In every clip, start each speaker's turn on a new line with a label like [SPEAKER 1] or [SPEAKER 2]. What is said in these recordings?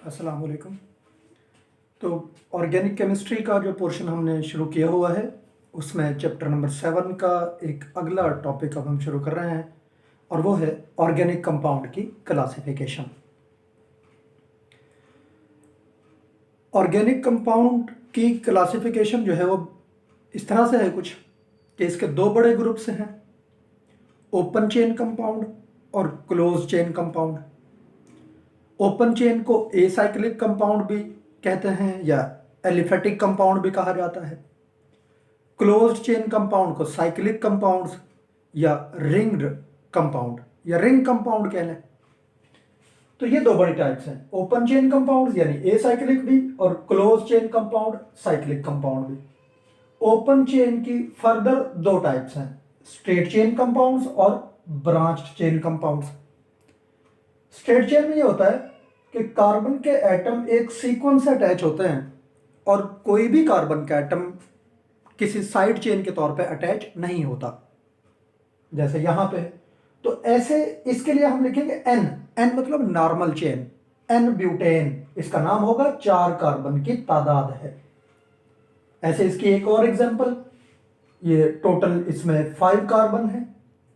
[SPEAKER 1] अस्सलाम वालेकुम। तो ऑर्गेनिक केमिस्ट्री का जो पोर्शन हमने शुरू किया हुआ है उसमें चैप्टर नंबर 7 का एक अगला टॉपिक अब हम शुरू कर रहे हैं और वो है ऑर्गेनिक कंपाउंड की क्लासिफिकेशन। ऑर्गेनिक कंपाउंड की क्लासिफिकेशन जो है वो इस तरह से है कुछ कि इसके दो बड़े ग्रुप्स हैं, ओपन चेन कंपाउंड और close chain compound. Open chain को एसाइक्लिक कंपाउंड भी कहते हैं या एलिफेटिक कंपाउंड भी कहा जाता है। क्लोज्ड चेन कंपाउंड को साइक्लिक कंपाउंड्स या रिंग्ड कंपाउंड या रिंग कंपाउंड कह लें। तो ये दो बड़ी टाइप्स हैं, ओपन चेन कंपाउंड यानी एसाइक्लिक भी और close chain compound cyclic compound भी। ओपन चेन की फर्दर दो टाइप्स हैं, स्ट्रेट चेन कंपाउंड्स और branched chain compounds. Straight chain में ये होता है कि कार्बन के एटम एक सीक्वेंस से अटैच होते हैं और कोई भी कार्बन का एटम किसी साइड चेन के तौर पे अटैच नहीं होता, जैसे यहां पे। तो ऐसे इसके लिए हम लिखेंगे एन। एन मतलब नॉर्मल चेन, एन ब्यूटेन इसका नाम होगा, 4 कार्बन की तादाद है। ऐसे इसकी एक और एग्जांपल, ये टोटल इसमें 5 कार्बन है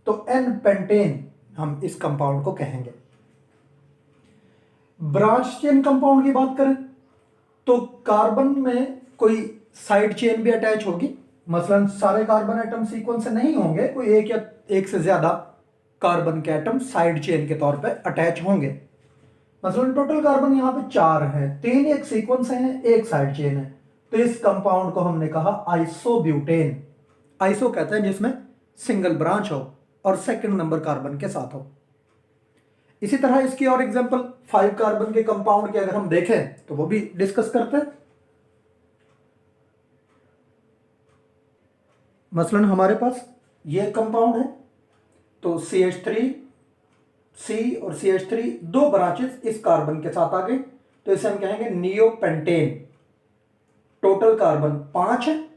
[SPEAKER 1] तो एन पेंटेन हम इस कंपाउंड को कहेंगे। ब्रांच चेन कंपाउंड की बात करें तो कार्बन में कोई साइड चेन भी अटैच होगी, मसलन सारे कार्बन एटम सीक्वेंस से नहीं होंगे, कोई एक या एक से ज्यादा कार्बन के एटम साइड चेन के तौर पे अटैच होंगे। मसलन टोटल कार्बन यहां पे 4 है, 3 एक सीक्वेंस है, एक साइड चेन है, तो इस कंपाउंड को हमने कहा आइसोब्यूटेन। आइसो कहते हैं जिसमें सिंगल ब्रांच हो और सेकंड नंबर कार्बन के साथ हो। इसी तरह इसकी और एग्जांपल 5 कार्बन के कंपाउंड के अगर हम देखें तो वो भी डिस्कस करते हैं। मसलन हमारे पास ये कंपाउंड है तो CH3 C और CH3 दो ब्रांचेस इस कार्बन के साथ आ गई, तो इसे हम कहेंगे नियोपेंटेन। टोटल कार्बन 5 है,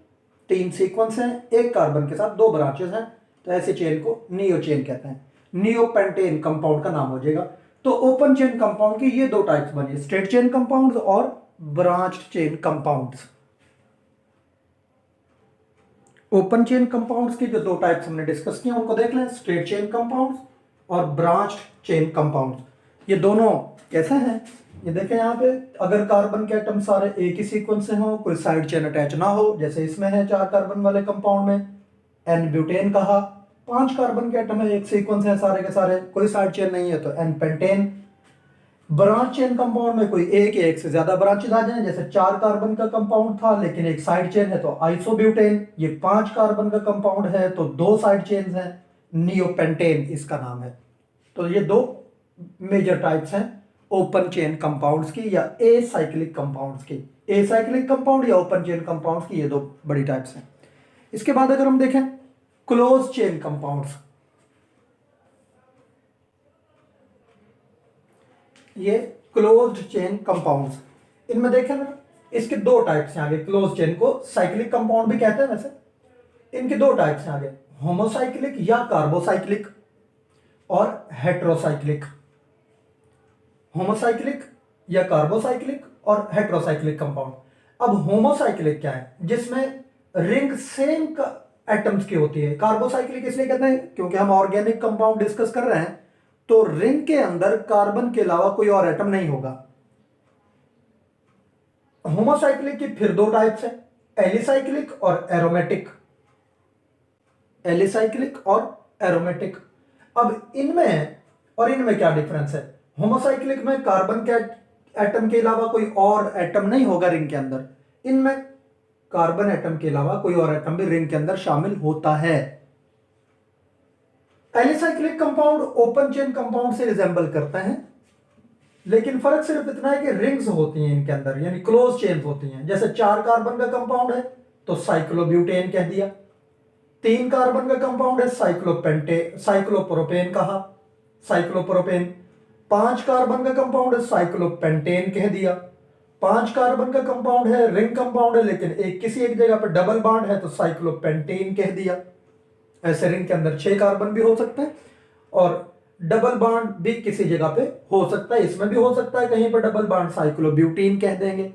[SPEAKER 1] 3 सीक्वेंस हैं, एक कार्बन के साथ 2 ब्रांचेस हैं, तो ऐसे चेन को नियो चेन कहते हैं। नियोपेंटेन कंपाउंड का नाम हो जाएगा। तो ओपन चेन कंपाउंड की ये दो टाइप्स बनी, स्ट्रेट चेन कंपाउंड्स और branched chain compounds. Open chain compounds की जो दो टाइप्स हमने डिस्कस किया उनको देख लें, स्ट्रेट चेन कंपाउंड्स और ब्रांच्ड चेन कंपाउंड्स। ये दोनों कैसे हैं ये देखें यहाँ पे, अगर कार्बन के एटम सारे एक ही सीक्वेंस से हो, कोई साइड चेन अटैच ना हो, जैसे इसमें है 4 कार्बन वाले कंपाउंड में एन ब्यूटेन कहा। 5 कार्बन के एटम है, एक सीक्वेंस है सारे के सारे, कोई साइड चेन नहीं है तो n pentane. Branch chain compound में कोई एक या एक से ज्यादा ब्रांचेस आ जाएं, जैसे 4 कार्बन का कंपाउंड था लेकिन एक साइड चेन है तो आइसोब्यूटेन। ये 5 कार्बन का कंपाउंड है तो 2 साइड चेन है, नियोपेंटेन इसका नाम है। तो ये दो मेजर टाइप्स हैं ओपन चेन कंपाउंड्स की या एसाइक्लिक कंपाउंड्स की। एसाइक्लिक कंपाउंड या ओपन चेन कंपाउंड्स की ये दो बड़ी टाइप्स हैं। इसके बाद अगर हम देखें क्लोज चेन कंपाउंड्स, ये क्लोज्ड चेन कंपाउंड्स, इनमें देखें ना इसके दो टाइप्स हैं आगे। क्लोज चेन को साइक्लिक कंपाउंड भी कहते हैं वैसे। इनके दो टाइप्स हैं आगे, होमोसाइक्लिक या कार्बोसाइक्लिक और हेट्रोसाइक्लिक। होमोसाइक्लिक या कार्बोसाइक्लिक और हेट्रोसाइक्लिक कंपाउंड। अब होमोसाइक्लिक क्या है, जिसमें रिंग सेम एटम्स की होती है। कार्बोसाइक्लिक इसलिए कहते हैं क्योंकि हम ऑर्गेनिक कंपाउंड डिस्कस कर रहे हैं तो रिंग के अंदर कार्बन के अलावा कोई और एटम नहीं होगा। होमोसाइक्लिक की फिर दो टाइप्स हैं, एलिसाइक्लिक और एरोमेटिक। एलिसाइक्लिक और एरोमेटिक। अब इनमें क्या डिफरेंस है? होमोसाइक्लिक में कार्बन के एटम के अलावा कोई और एटम नहीं होगा रिंग के अंदर, इनमें कार्बन एटम के अलावा कोई और एटम भी रिंग के अंदर शामिल होता है। Alicyclic compound open chain compound से रिजेंबल करते हैं, लेकिन फर्क सिर्फ इतना है कि रिंग्स होती हैं इनके अंदर, यानी क्लोज चेन होती हैं। जैसे 4 कार्बन का कंपाउंड है तो साइक्लोब्यूटेन कह दिया, 3 कार्बन का कंपाउंड है साइक्लोप्रोपेन कहा, साइक्लोप्रोपेन। 5 कार्बन का कंपाउंड है साइक्लोपेंटेन कह दिया। 5 कार्बन का कंपाउंड है, रिंग कंपाउंड है लेकिन किसी एक जगह पर डबल बॉन्ड है तो साइक्लोपेंटेन कह दिया। ऐसे रिंग के अंदर 6 कार्बन भी हो सकते हैं और डबल बॉन्ड भी किसी जगह पे हो सकता है, इसमें भी हो सकता है कहीं पर डबल बॉन्ड, साइक्लोब्यूटीन कह देंगे।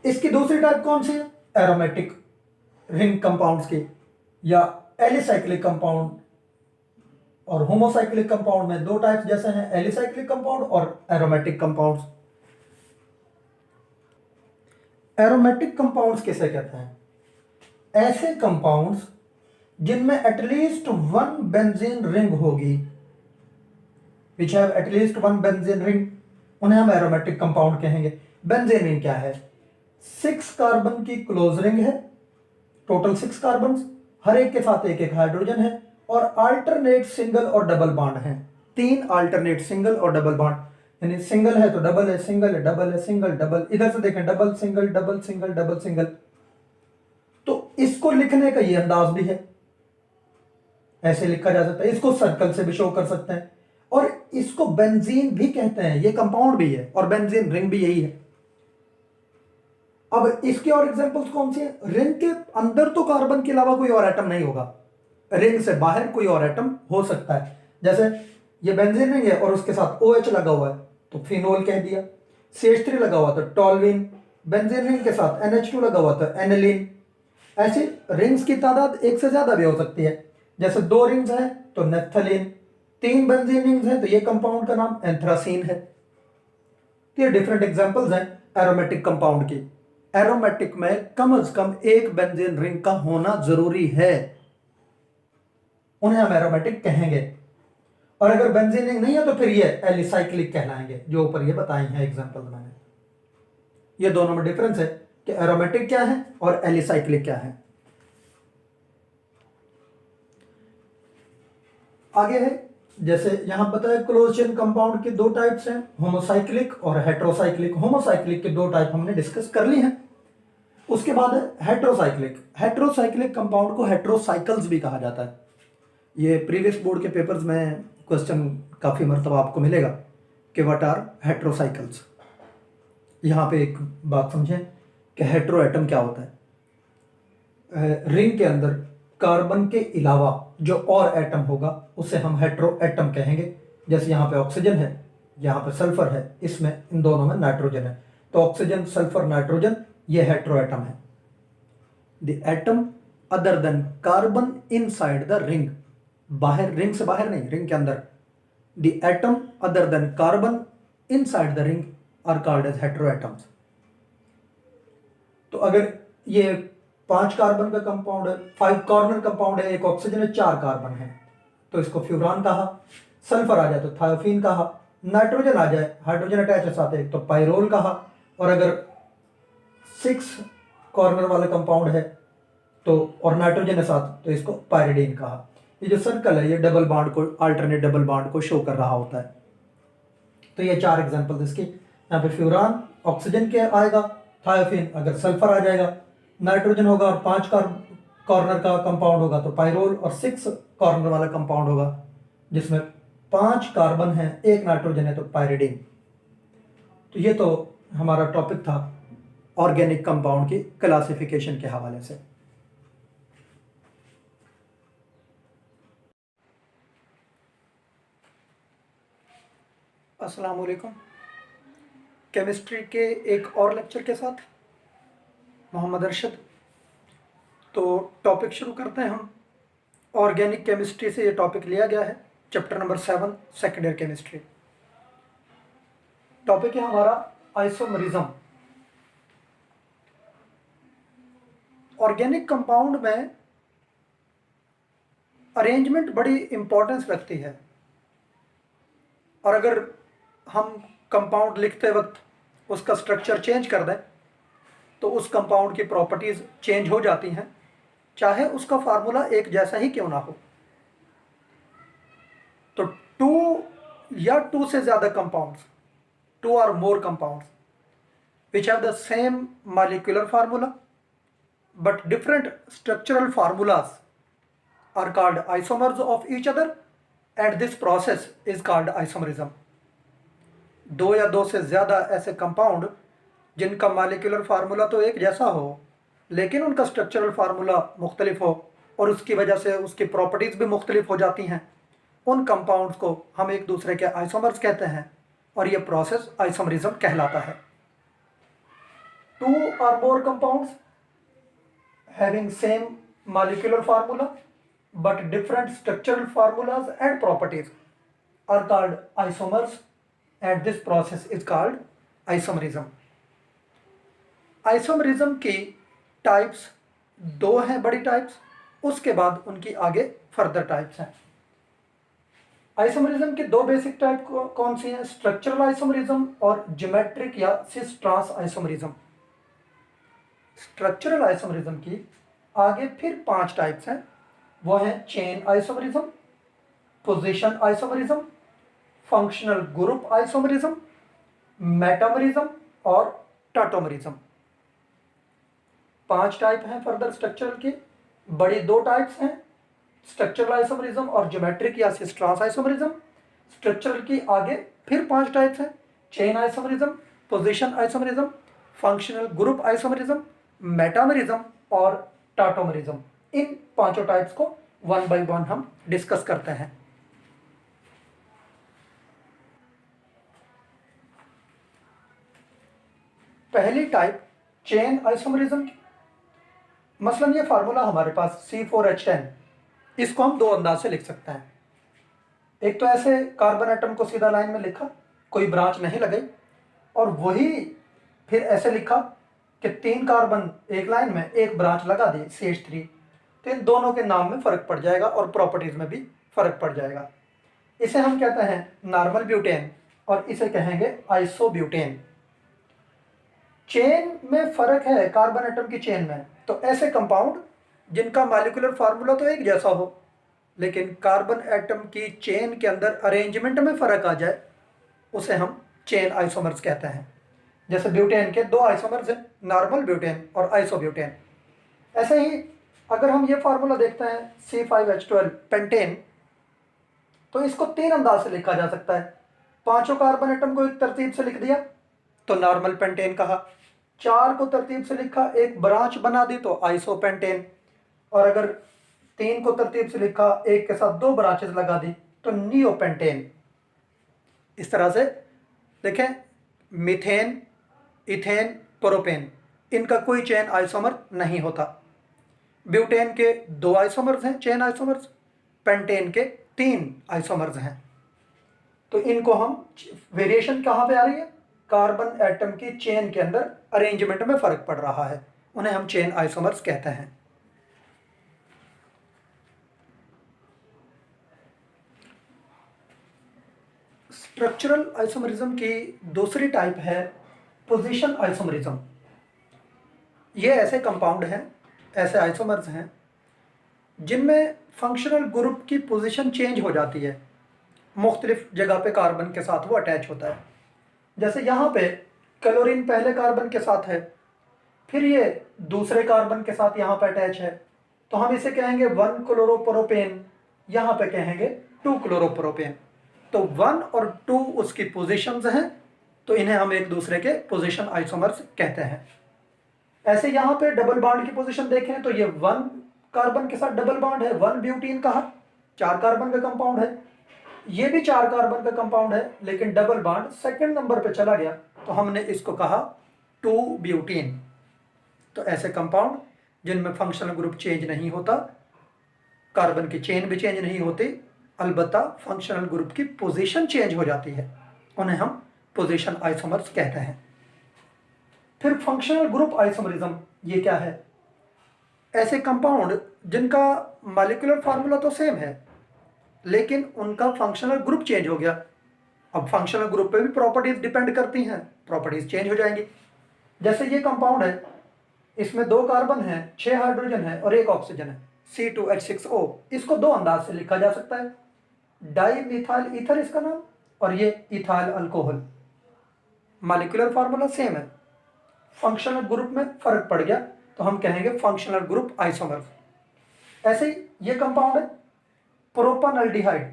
[SPEAKER 1] इसकी दूसरी टाइप कौन सी है? एरोमेटिक रिंग कंपाउंड्स की, या एलिसाइक्लिक कंपाउंड और होमोसाइक्लिक कंपाउंड में दो टाइप्स जैसे हैं, एलिसाइक्लिक कंपाउंड और एरोमेटिक कंपाउंड्स। एरोमेटिक कंपाउंड्स किसे कहते हैं? ऐसे कंपाउंड्स जिनमें एटलीस्ट वन बेंजीन रिंग होगी, which have at least one benzene ring, उन्हें हम एरोमेटिक कंपाउंड कहेंगे। बेंजीन रिंग क्या है? 6 कार्बन की क्लोज रिंग है, टोटल 6 कार्बन, हर एक के साथ एक एक हाइड्रोजन है, और अल्टरनेट सिंगल और डबल बॉन्ड है। 3 अल्टरनेट सिंगल और डबल बॉन्ड, यानी सिंगल है तो डबल है, सिंगल है डबल है, सिंगल डबल, इधर से देखें double single double single double single. तो इसको लिखने का ये अंदाज भी है, ऐसे लिखा जा सकता है, इसको सर्कल से भी शो कर सकते हैं, और इसको बेंजीन भी कहते हैं। ये कंपाउंड भी है और बेंजीन रिंग भी यही है। अब इसके और एग्जांपल्स कौन से हैं? रिंग के अंदर तो कार्बन के अलावा कोई और एटम नहीं होगा, रिंग से बाहर कोई और एटम हो सकता है। जैसे ये बेंजीन रिंग है और उसके साथ OH लगा हुआ है तो फिनोल कह दिया, CH3 लगा हुआ तो टॉल्विन, बेंजीन रिंग के साथ NH2 लगा हुआ तो एनिलीन। ऐसे रिंग्स की तादाद एक से ज्यादा भी हो सकती है, जैसे 2 रिंग्स हैं तो नेफ्थलीन, 3 बेंजीन रिंग्स हैं तो ये कंपाउंड का नाम एंथ्रासीन है। तो ये डिफरेंट एग्जांपल्स हैं एरोमेटिक कंपाउंड की। एरोमेटिक में कम से कम एक बेंजीन रिंग का होना जरूरी है, उन्हें हम एरोमेटिक कहेंगे। और अगर बेंजीन रिंग नहीं है तो फिर ये एलिसाइक्लिक कहलाएंगे, जो ऊपर ये बताई हैं एग्जांपल मैंने। ये दोनों में डिफरेंस है कि एरोमेटिक क्या है और एलिसाइक्लिक क्या है। आगे है, जैसे यहां बताया क्लोज चेन कंपाउंड के 2 टाइप्स हैं, होमोसाइक्लिक और हेट्रोसाइक्लिक। होमोसाइक्लिक के 2 टाइप हमने डिस्कस कर ली हैं। उसके बाद है हेट्रोसाइक्लिक। हेट्रोसाइक्लिक कंपाउंड को हेट्रोसाइकल्स भी कहा जाता है। ये प्रीवियस बोर्ड के पेपर्स में क्वेश्चन काफी मरतबा आपको मिलेगा कि व्हाट आर हेट्रोसाइकल्स। यहाँ पे एक बात समझें कि हेट्रो एटम क्या होता है। रिंग के अंदर कार्बन के अलावा जो और एटम होगा उसे हम हेट्रो एटम कहेंगे। जैसे यहाँ पे ऑक्सीजन है, यहाँ पे सल्फर है, इसमें इन दोनों में नाइट्रोजन है, तो ऑक्सीजन सल्फर नाइट्रोजन ये हेट्रो एटम है। The atom other than carbon inside the ring, बाहर, रिंग से बाहर नहीं, रिंग के अंदर। The atom other than carbon inside the ring are called as hetero atoms. तो अगर ये 5 कार्बन का कंपाउंड है, 5 कॉर्नर कंपाउंड है, एक ऑक्सीजन है, 4 कार्बन है, तो इसको फ्यूरान कहा। सल्फर आ जाए तो थायोफीन कहा, नाइट्रोजन आ जाए, हाइड्रोजन अटैच है साथ एक, तो पाइरोल कहा, और अगर 6 कॉर्नर वाला कंपाउंड है तो और नाइट्रोजन है साथ तो इसको पायरिडीन कहा। ये जो सर्कल है ये डबल बॉन्ड को, अल्टरनेट डबल बॉन्ड को शो कर रहा होता है। तो ये 4 एग्जांपल्स इसके। यहाँ पे फ्यूरान ऑक्सीजन के आएगा, थायोफीन अगर सल्फर आ जाएगा, नाइट्रोजन होगा, और 5 कॉर्नर का कंपाउंड होगा तो पाइरोल, और 6 कॉर्नर वाला कंपाउंड होगा जिसमें 5 कार्बन है, 1 नाइट्रोजन है तो पायरिडीन। तो ये तो हमारा टॉपिक था ऑर्गेनिक कंपाउंड की क्लासिफिकेशन के हवाले से। अस्सलाम वालेकुम। केमिस्ट्री के एक और लेक्चर के साथ मोहम्मद अरशद। तो टॉपिक शुरू करते हैं हम। ऑर्गेनिक केमिस्ट्री से ये टॉपिक लिया गया है, chapter number 7 second year chemistry. Topic है हमारा आइसोमरिज्म। ऑर्गेनिक कंपाउंड में अरेंजमेंट बड़ी इंपॉर्टेंस रखती है, और अगर हम कंपाउंड लिखते वक्त उसका स्ट्रक्चर चेंज कर दें तो उस कंपाउंड की प्रॉपर्टीज चेंज हो जाती हैं, चाहे उसका फार्मूला एक जैसा ही क्यों ना हो। तो 2 या 2 से ज्यादा कंपाउंड्स, 2 और more compounds which have the same molecular formula but different structural formulas are called isomers of each other, and this process is called isomerism. 2 या 2 से ज़्यादा ऐसे कंपाउंड जिनका मालिकुलर फार्मूला तो एक जैसा हो लेकिन उनका स्ट्रक्चरल फार्मूला मुख्तलिफ हो, और उसकी वजह से उसकी प्रॉपर्टीज़ भी मुख्तलिफ हो जाती हैं, उन कंपाउंड्स को हम एक दूसरे के आइसोमर्स कहते हैं और ये प्रोसेस आइसोमरिज्म कहलाता है। Two or more compounds having same molecular formula but different structural formulas and properties are called isomers and this process is called isomerism. Isomerism की टाइप्स दो हैं, बड़ी टाइप्स, उसके बाद उनकी आगे फर्दर टाइप्स हैं। आइसोमरिज्म की दो बेसिक टाइप कौन सी हैं? स्ट्रक्चरल आइसोमरिज्म और ज्योमेट्रिक या cis trans isomerism. Structural isomerism की आगे फिर 5 टाइप्स हैं, वो है chain isomerism, position isomerism, functional group isomerism, metamerism और टाटोमरिज्म। 5 टाइप हैं फर्दर स्ट्रक्चरल की। बड़ी 2 टाइप्स हैं, स्ट्रक्चरल आइसोमरिज्म और ज्योमेट्रिक या सिस ट्रांस आइसोमरिज्म। स्ट्रक्चरल की आगे फिर 5 टाइप्स हैं, chain isomerism, position isomerism, functional group isomerism, metamerism और टाटोमरिज्म। इन 5 टाइप्स को 1 by 1 हम डिस्कस करते हैं। पहली टाइप चेन आइसोमरिज्म की। मसलन ये फार्मूला हमारे पास C4H10, इसको हम 2 अंदाज से लिख सकते हैं। एक तो ऐसे कार्बन एटम को सीधा लाइन में लिखा, कोई ब्रांच नहीं लगाई, और वही फिर ऐसे लिखा कि 3 कार्बन एक लाइन में, एक ब्रांच लगा दी CH3, तो इन दोनों के नाम में फर्क पड़ जाएगा और प्रॉपर्टीज में भी फर्क पड़ जाएगा। इसे हम कहते हैं नॉर्मल ब्यूटेन और इसे कहेंगे आइसोब्यूटेन। चेन में फर्क है कार्बन एटम की चेन में, तो ऐसे कंपाउंड जिनका मॉलिक्यूलर फार्मूला तो एक जैसा हो लेकिन कार्बन एटम की चेन के अंदर अरेंजमेंट में फर्क आ जाए, उसे हम चेन आइसोमर्स कहते हैं। जैसे ब्यूटेन के 2 आइसोमर्स हैं, नॉर्मल ब्यूटेन और आइसोब्यूटेन। ऐसे ही अगर हम ये फार्मूला देखते हैं C5H12 पेंटेन, तो इसको 3 अंदाज से लिखा जा सकता है। 5 कार्बन एटम को एक तरतीब से लिख दिया तो नॉर्मल पेंटेन कहा, 4 को तरतीब से लिखा, एक ब्रांच बना दी तो आइसोपेंटेन, और अगर 3 को तरतीब से लिखा, एक के साथ 2 ब्रांचेस लगा दी तो नियोपेंटेन। इस तरह से देखें, मीथेन, इथेन, प्रोपेन, इनका कोई चेन आइसोमर नहीं होता। ब्यूटेन के 2 आइसोमर्स हैं चेन आइसोमर्स, पेंटेन के 3 आइसोमर्स हैं। तो इनको हम, वेरिएशन कहाँ पे आ रही है? कार्बन एटम की चेन के अंदर अरेंजमेंट में फर्क पड़ रहा है, उन्हें हम चेन आइसोमर्स कहते हैं। स्ट्रक्चरल आइसोमरिज्म की दूसरी टाइप है पोजीशन आइसोमरिज्म। ये ऐसे कंपाउंड हैं, ऐसे आइसोमर्स हैं जिनमें फंक्शनल ग्रुप की पोजीशन चेंज हो जाती है, मुख्तलिफ जगह पे कार्बन के साथ वो अटैच होता है। जैसे यहाँ पे क्लोरीन पहले कार्बन के साथ है, फिर ये दूसरे कार्बन के साथ यहाँ पे अटैच है, तो हम इसे कहेंगे 1 क्लोरोप्रोपेन, यहाँ पे कहेंगे 2 क्लोरोप्रोपेन। तो 1 और 2 उसकी पोजीशंस हैं, तो इन्हें हम एक दूसरे के पोजीशन आइसोमर्स कहते हैं। ऐसे यहाँ पे डबल बॉन्ड की पोजीशन देखें तो ये 1 कार्बन के साथ डबल बॉन्ड है, 1 ब्यूटीन कहा, 4 कार्बन का कंपाउंड है। ये भी 4 कार्बन का कंपाउंड है, लेकिन डबल बॉन्ड सेकंड नंबर पे चला गया तो हमने इसको कहा 2 ब्यूटीन। तो ऐसे कंपाउंड जिनमें फंक्शनल ग्रुप चेंज नहीं होता, कार्बन की चेन भी चेंज नहीं होती, अलबत्ता फंक्शनल ग्रुप की पोजीशन चेंज हो जाती है, उन्हें हम पोजीशन आइसोमर्स कहते हैं। फिर फंक्शनल ग्रुप आइसोमरिज्म, ये क्या है? ऐसे कंपाउंड जिनका मॉलिक्यूलर फार्मूला तो सेम है लेकिन उनका फंक्शनल ग्रुप चेंज हो गया। अब फंक्शनल ग्रुप पे भी प्रॉपर्टीज डिपेंड करती हैं, प्रॉपर्टीज चेंज हो जाएंगी। जैसे ये कंपाउंड है, इसमें 2 कार्बन है, 6 हाइड्रोजन है और 1 ऑक्सीजन है, C2H6O। इसको 2 अंदाज से लिखा जा सकता है, डाई मिथाइल ईथर इसका नाम, और ये ethyl alcohol. Molecular formula same है, फंक्शनल ग्रुप में फर्क पड़ गया तो हम कहेंगे फंक्शनल ग्रुप आइसोमर्स। ऐसे ही ये कंपाउंड है प्रोपन अल्डिहाइड,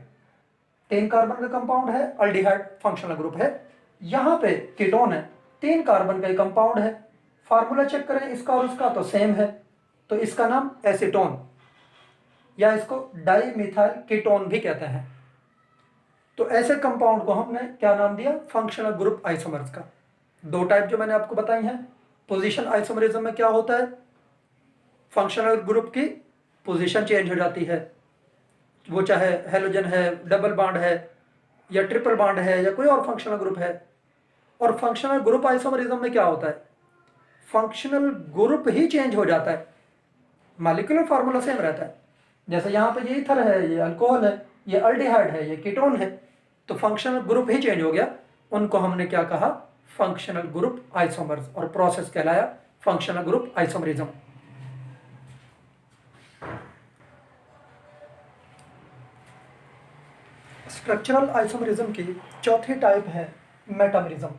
[SPEAKER 1] 3 कार्बन का कंपाउंड है, अल्डिहाइड फंक्शनल ग्रुप है। यहाँ पे कीटोन है, 3 कार्बन का कंपाउंड है, फार्मूला चेक करें इसका और उसका तो सेम है, तो इसका नाम एसीटोन। या इसको डाई मिथाइल कीटोन भी कहते हैं। तो ऐसे कंपाउंड को हमने क्या नाम दिया? फंक्शनल ग्रुप आइसोमर्स का। दो टाइप जो मैंने आपको बताई हैं। पोजीशन आइसोमरिज्म में क्या होता है? फंक्शनल ग्रुप की पोजीशन चेंज हो जाती है, वो चाहे हेलोजन है, डबल बॉन्ड है, या ट्रिपल बॉन्ड है, या कोई और फंक्शनल ग्रुप है। और फंक्शनल ग्रुप आइसोमरिज्म में क्या होता है? फंक्शनल ग्रुप ही चेंज हो जाता है, मॉलिक्यूलर फार्मूला सेम रहता है। जैसे यहाँ पे ये ईथर है, ये अल्कोहल है, ये अल्डिहाइड है, ये कीटोन है, तो फंक्शनल ग्रुप ही चेंज हो गया। उनको हमने क्या कहा? फंक्शनल ग्रुप आइसोमर्स, और प्रोसेस कहलाया functional group isomerism. Structural isomerism की चौथी टाइप है मेटामरिज्म।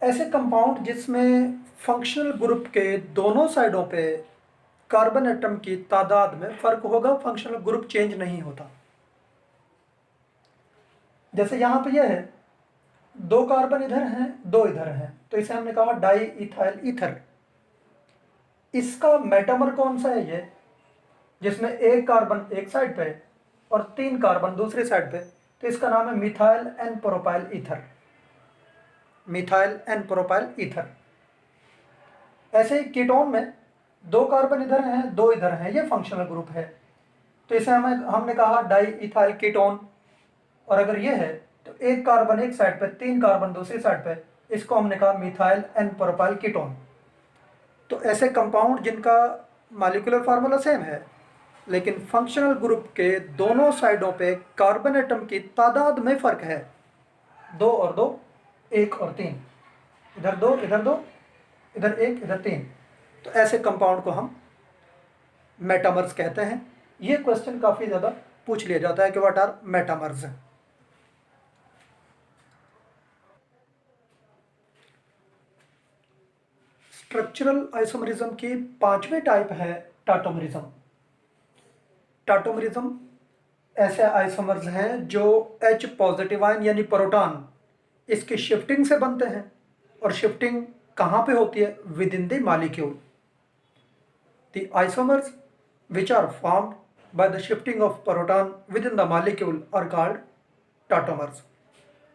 [SPEAKER 1] ऐसे कंपाउंड जिसमें फंक्शनल ग्रुप के दोनों साइडों पे कार्बन एटम की तादाद में फर्क होगा, फंक्शनल ग्रुप चेंज नहीं होता। जैसे यहाँ पे यह है, 2 कार्बन इधर हैं, 2 इधर हैं, तो इसे हमने कहा डाई इथाइल ईथर। इसका मेटामर कौन सा है? ये जिसमें एक कार्बन एक साइड पे और 3 कार्बन दूसरी साइड पे, तो इसका नाम है methyl n propyl ether. Methyl n propyl ether. ऐसे ही कीटोन में 2 कार्बन इधर हैं, 2 इधर हैं, ये फंक्शनल ग्रुप है, तो इसे हमने कहा डाई इथाइल कीटोन। और अगर ये है तो एक कार्बन एक साइड पे, 3 कार्बन दूसरी साइड पे, इसको हमने कहा मिथाइल एन प्रोपाइल कीटोन। तो ऐसे कंपाउंड जिनका मॉलिक्यूलर फार्मूला सेम है, लेकिन फंक्शनल ग्रुप के दोनों साइडों पे कार्बन एटम की तादाद में फर्क है, 2 और 2, 1 और 3, इधर 2 इधर 2, इधर 1 इधर 3, तो ऐसे कंपाउंड को हम मेटामर्स कहते हैं। ये क्वेश्चन काफ़ी ज़्यादा पूछ लिया जाता है कि what are metamers. Structural isomerism की 5वीं टाइप है टाटोमरिज्म। टाटोमरिज्म ऐसे आइसोमर्स हैं जो H पॉजिटिव आयन यानी प्रोटॉन, इसकी शिफ्टिंग से बनते हैं। और शिफ्टिंग कहाँ पे होती है? With in the molecule. The isomers which are formed by the shifting of proton within the molecule are called tautomers.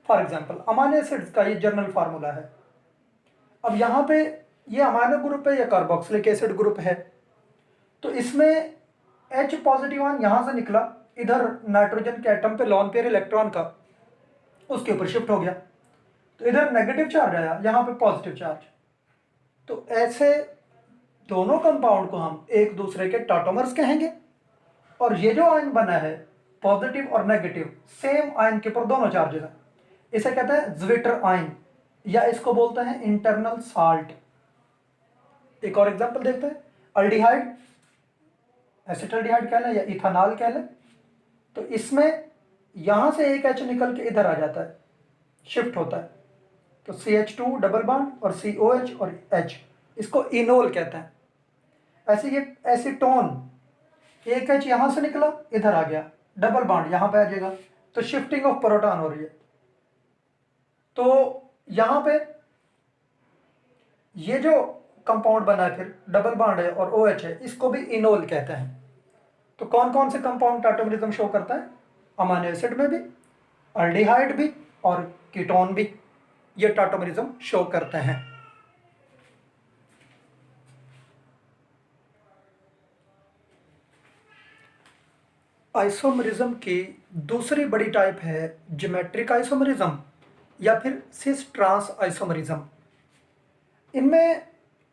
[SPEAKER 1] For example, amino acids का ये जनरल फार्मूला है। अब यहाँ पे ये अमाइनो ग्रुप है या कार्बोक्सिलिक एसिड ग्रुप है, तो इसमें H पॉजिटिव आयन यहाँ से निकला, इधर नाइट्रोजन के एटम पे लोन पेयर इलेक्ट्रॉन का उसके ऊपर शिफ्ट हो गया, तो इधर नेगेटिव चार्ज आया, यहाँ पे पॉजिटिव चार्ज। तो ऐसे दोनों कंपाउंड को हम एक दूसरे के टाटोमर्स कहेंगे। और ये जो आयन बना है पॉजिटिव और नेगेटिव सेम आयन के ऊपर दोनों चार्जेस हैं, इसे कहते हैं ज्विटर आयन, या इसको बोलते हैं इंटरनल साल्ट। एक और एग्जांपल देखते हैं, अल्डिहाइड, एसिटल्डिहाइड कह लें या इथानॉल कह लें, तो इसमें यहां से एक H निकल के इधर आ जाता है, शिफ्ट होता है, तो CH2 डबल बॉन्ड और COH और H, इसको इनोल कहते हैं। ऐसे ये एसीटोन, एक H यहां से निकला इधर आ गया, डबल बॉन्ड यहां पे आ जाएगा, तो शिफ्टिंग ऑफ प्रोटॉन हो रही है। तो यहां पे ये जो कंपाउंड बना है फिर डबल बॉन्ड है और OH है, इसको भी इनोल कहते हैं। तो कौन कौन से कंपाउंड टाटोमरिज्म शो करता है? अमाइनो एसिड में भी, अल्डिहाइड भी और कीटोन भी, ये टाटोमरिज्म शो करते हैं। आइसोमरिज्म की दूसरी बड़ी टाइप है ज्योमेट्रिक आइसोमरिज्म या फिर सिस ट्रांस आइसोमरिज्म। इनमें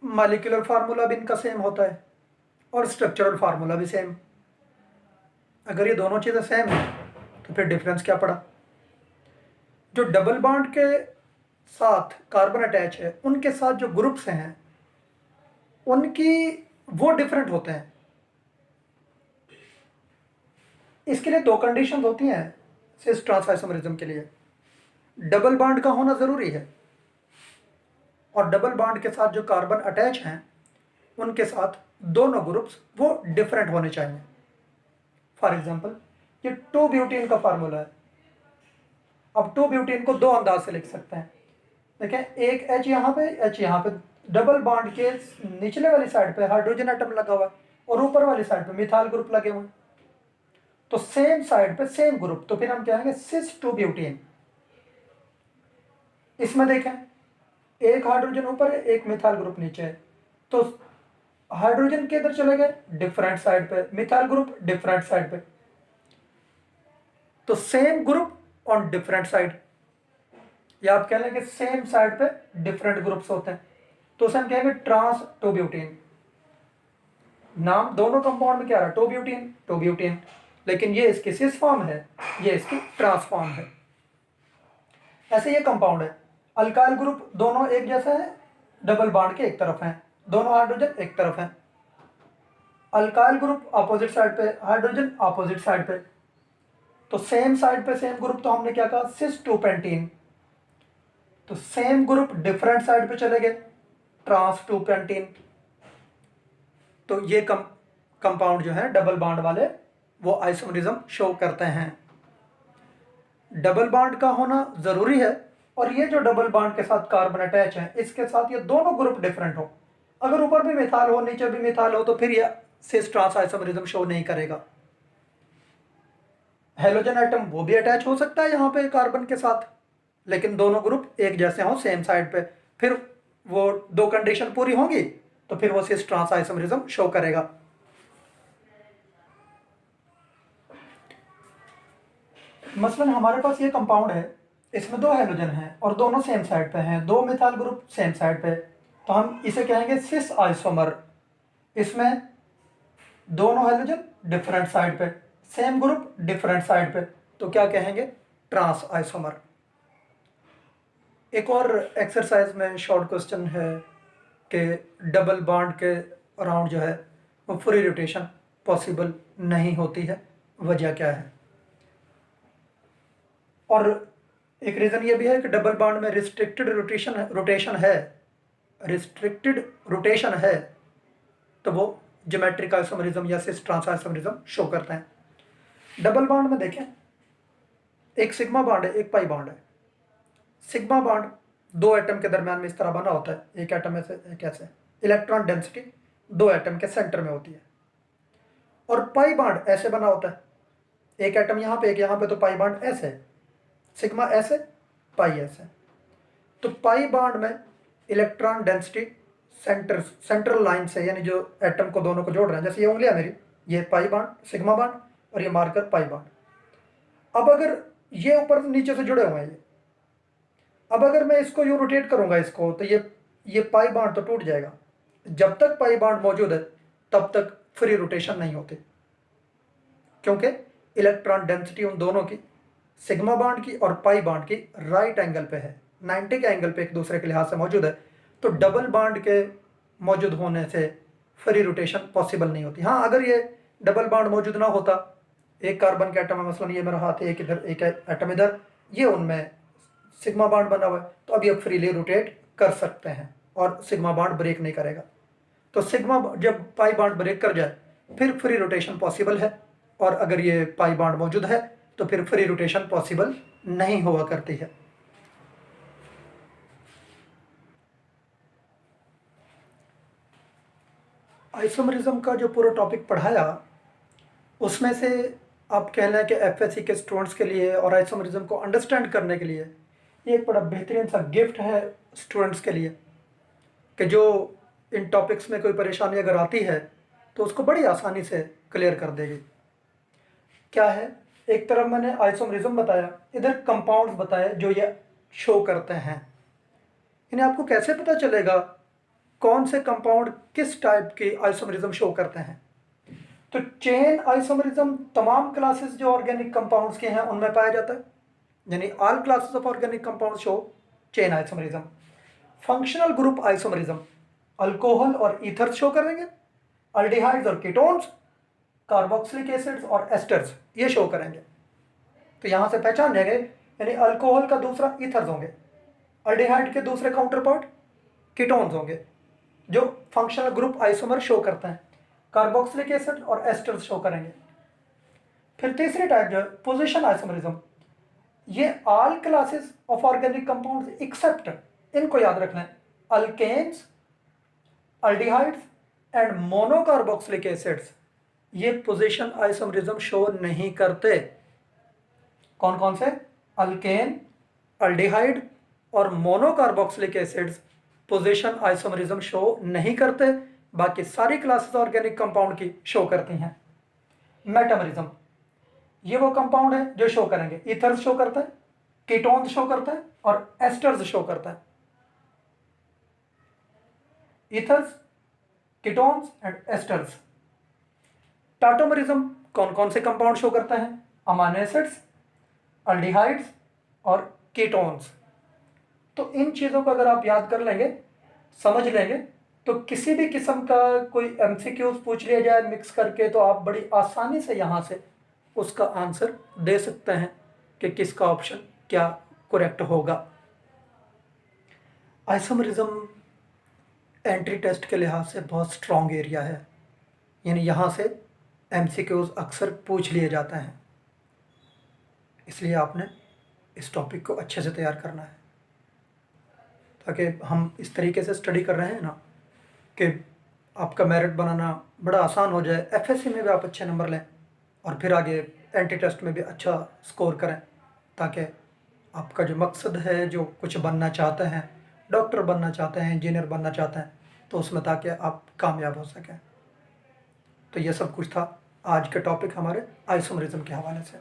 [SPEAKER 1] मॉलिक्यूलर फार्मूला भी इनका सेम होता है और स्ट्रक्चरल फार्मूला भी सेम। अगर ये दोनों चीज़ें सेम हैं तो फिर डिफरेंस क्या पड़ा? जो डबल बॉन्ड के साथ कार्बन अटैच है, उनके साथ जो ग्रुप्स हैं उनकी वो डिफरेंट होते हैं। इसके लिए 2 कंडीशन होती हैं सिस ट्रांस आइसोमरिज्म के लिए। डबल बॉन्ड का होना ज़रूरी है और डबल बॉन्ड के साथ जो कार्बन अटैच हैं उनके साथ दोनों ग्रुप्स वो डिफरेंट होने चाहिए। फॉर एग्जांपल, ये 2 ब्यूटेन का फार्मूला है। अब 2 ब्यूटेन को 2 अंदाज से लिख सकते हैं। देखें, एक H यहाँ पे, H यहाँ पे, डबल बॉन्ड के निचले वाली साइड पे हाइड्रोजन एटम लगा हुआ है, और ऊपर वाली साइड पे मिथाइल ग्रुप लगे हुए, तो सेम साइड पे सेम ग्रुप, तो फिर हम कहेंगे सिस 2 ब्यूटेन। इसमें देखें एक हाइड्रोजन ऊपर है, एक मिथाइल ग्रुप नीचे है, तो हाइड्रोजन के इधर चले गए डिफरेंट साइड पे, मिथाइल ग्रुप डिफरेंट साइड पे, तो same group on different side, या आप कह लेंगे सेम साइड पे डिफरेंट ग्रुप्स होते हैं, तो उसे हम कहेंगे ट्रांस 2 ब्यूटेन। नाम दोनों कंपाउंड में क्या रहा, 2 ब्यूटेन 2 ब्यूटेन, लेकिन ये इसकी सिस फॉर्म है, ये इसकी ट्रांस फॉर्म है। ऐसे ये कंपाउंड है, अल्काइल ग्रुप दोनों एक जैसा है, डबल बॉन्ड के एक तरफ हैं, दोनों हाइड्रोजन एक तरफ हैं। अल्काइल ग्रुप अपोजिट साइड पे, हाइड्रोजन अपोजिट साइड पे, तो सेम साइड पे सेम ग्रुप, तो हमने क्या कहा सिस 2 पेंटीन। तो सेम ग्रुप डिफरेंट साइड पे चले गए, ट्रांस 2 पेंटीन। तो ये कंपाउंड जो है डबल बॉन्ड वाले वो आइसोमरिज्म शो करते हैं। डबल बॉन्ड का होना जरूरी है, और ये जो डबल बॉन्ड के साथ कार्बन अटैच है इसके साथ ये दोनों ग्रुप डिफरेंट हो, अगर ऊपर भी मिथाइल हो नीचे भी मिथाइल हो तो फिर ये सिस ट्रांस आइसोमरिज्म शो नहीं करेगा। हेलोजन एटम वो भी अटैच हो सकता है यहाँ पे कार्बन के साथ, लेकिन दोनों ग्रुप एक जैसे हों सेम साइड पे, फिर वो दो कंडीशन पूरी होंगी तो फिर वो सिस ट्रांस आइसोमरिज्म शो करेगा। मसलन हमारे पास ये कंपाउंड है, इसमें दो हेलोजन हैं और दोनों सेम साइड पे हैं, दो मिथाइल ग्रुप सेम साइड पे, तो हम इसे कहेंगे सिस आइसोमर। इसमें दोनों हेलोजन डिफरेंट साइड पे, सेम ग्रुप डिफरेंट साइड पे, तो क्या कहेंगे ट्रांस आइसोमर। एक और एक्सरसाइज में शॉर्ट क्वेश्चन है कि डबल बॉन्ड के अराउंड जो है वो फ्री रोटेशन पॉसिबल नहीं होती है, वजह क्या है। और एक रीज़न ये भी है कि डबल बॉन्ड में रिस्ट्रिक्टेड रोटेशन है, तो वो ज्योमेट्रिक आइसोमरिज्म या सिस ट्रांस आइसोमरिज्म शो करते हैं। डबल बॉन्ड में देखें एक सिग्मा बॉन्ड है, एक पाई बॉन्ड है। सिग्मा बॉन्ड दो एटम के दरमियान में इस तरह बना होता है, एक एटम में से एक ऐसे, इलेक्ट्रॉन डेंसिटी दो एटम के सेंटर में होती है। और पाई बॉन्ड ऐसे बना होता है, एक एटम यहाँ पे एक यहाँ पे, तो पाई बॉन्ड ऐसे, सिग्मा ऐसे पाई ऐसे। तो पाई बॉन्ड में इलेक्ट्रॉन डेंसिटी सेंट्रल लाइन से, यानी जो एटम को दोनों को जोड़ रहे हैं, जैसे ये उंगलियां मेरी, ये पाई बॉन्ड सिग्मा बॉन्ड और ये मार्कर पाई बॉन्ड। अब अगर ये ऊपर नीचे से जुड़े हुए हैं ये, अब अगर मैं इसको यूं रोटेट करूंगा इसको, तो ये पाई बॉन्ड तो टूट जाएगा। जब तक पाई बॉन्ड मौजूद है तब तक फ्री रोटेशन नहीं होती, क्योंकि इलेक्ट्रॉन डेंसिटी उन दोनों की, सिग्मा बॉन्ड की और पाई बॉन्ड की, राइट एंगल पे है, 90 के एंगल पे एक दूसरे के लिहाज से मौजूद है। तो डबल बॉन्ड के मौजूद होने से फ्री रोटेशन पॉसिबल नहीं होती। हाँ, अगर ये डबल बॉन्ड मौजूद ना होता, एक कार्बन के एटम में मसलन ये मेरा हाथ है, एक इधर एक एटम इधर, ये उनमें सिग्मा बॉन्ड बना हुआ है, तो अब ये फ्रीली रोटेट कर सकते हैं और सिग्मा बॉन्ड ब्रेक नहीं करेगा। तो सिग्मा जब पाई बॉन्ड ब्रेक कर जाए फिर फ्री रोटेशन पॉसिबल है, और अगर ये पाई बॉन्ड मौजूद है तो फिर फ्री रोटेशन पॉसिबल नहीं हुआ करती है। आइसोमरिज्म का जो पूरा टॉपिक पढ़ाया उसमें से आप कह लें कि एफएससी के स्टूडेंट्स के लिए और आइसोमरिज्म को अंडरस्टैंड करने के लिए ये एक बड़ा बेहतरीन सा गिफ्ट है स्टूडेंट्स के लिए, कि जो इन टॉपिक्स में कोई परेशानी अगर आती है तो उसको बड़ी आसानी से क्लियर कर देगी। क्या है, एक तरफ मैंने आइसोमरिज्म बताया, इधर कंपाउंड्स बताए जो ये शो करते हैं। इन्हें आपको कैसे पता चलेगा कौन से कंपाउंड किस टाइप के आइसोमरिज्म शो करते हैं। तो चेन आइसोमरिज्म तमाम क्लासेस जो ऑर्गेनिक कंपाउंड्स के हैं उनमें पाया जाता है, यानी all classes of organic compound show chain isomerism. Functional group isomerism alcohol और ईथर शो करेंगे, अल्डिहाइड्स और कीटोन्स, कार्बोक्सिलिक एसिड्स और एस्टर्स ये शो करेंगे। तो यहां से पहचान जाएंगे, यानी अल्कोहल का दूसरा ईथर्स होंगे, अल्डिहाइड के दूसरे काउंटर पार्ट कीटोन्स होंगे जो फंक्शनल ग्रुप आइसोमर शो करते हैं, कार्बोक्सिलिक एसिड और एस्टर्स शो करेंगे। फिर तीसरी टाइप जो है पोजीशन आइसोमरिज्म, ये all classes of organic compounds except, इनको याद रखना है, alkanes, aldehydes and monocarboxylic acids ये पोजीशन आइसोमरिज्म शो नहीं करते। कौन कौन से? अल्केन, अल्डिहाइड और monocarboxylic acids position isomerism show नहीं करते, बाकी सारी क्लासेस ऑर्गेनिक कंपाउंड की शो करती हैं। मेटामरिज्म ये वो कंपाउंड है जो शो करेंगे, ईथर्स शो करता है, कीटोन्स शो करता है और एस्टर्स शो करता है। Ethers, ketones and esters. Tautomerism कौन कौन से कंपाउंड शो करता है? अमाइनो एसिड्स, अल्डिहाइड्स और कीटोन्स। तो इन चीज़ों को अगर आप याद कर लेंगे, समझ लेंगे, तो किसी भी किस्म का कोई एमसीक्यूज पूछ लिया जाए मिक्स करके तो आप बड़ी आसानी से यहाँ से उसका आंसर दे सकते हैं कि किसका ऑप्शन क्या करेक्ट होगा। आइसोमरिज्म एंट्री टेस्ट के लिहाज से बहुत स्ट्रॉन्ग एरिया है, यानी यहाँ से एमसीक्यूज अक्सर पूछ लिए जाते हैं, इसलिए आपने इस टॉपिक को अच्छे से तैयार करना है, ताकि हम इस तरीके से स्टडी कर रहे हैं ना कि आपका मेरिट बनाना बड़ा आसान हो जाए, एफएससी में भी आप अच्छे नंबर लें और फिर आगे एंट्री टेस्ट में भी अच्छा स्कोर करें, ताकि आपका जो मकसद है, जो कुछ बनना चाहते हैं, डॉक्टर बनना चाहते हैं, इंजीनियर बनना चाहते हैं, तो उसमें ताकि आप कामयाब हो सकें। तो ये सब कुछ था आज के टॉपिक हमारे आइसोमरिज्म के हवाले से।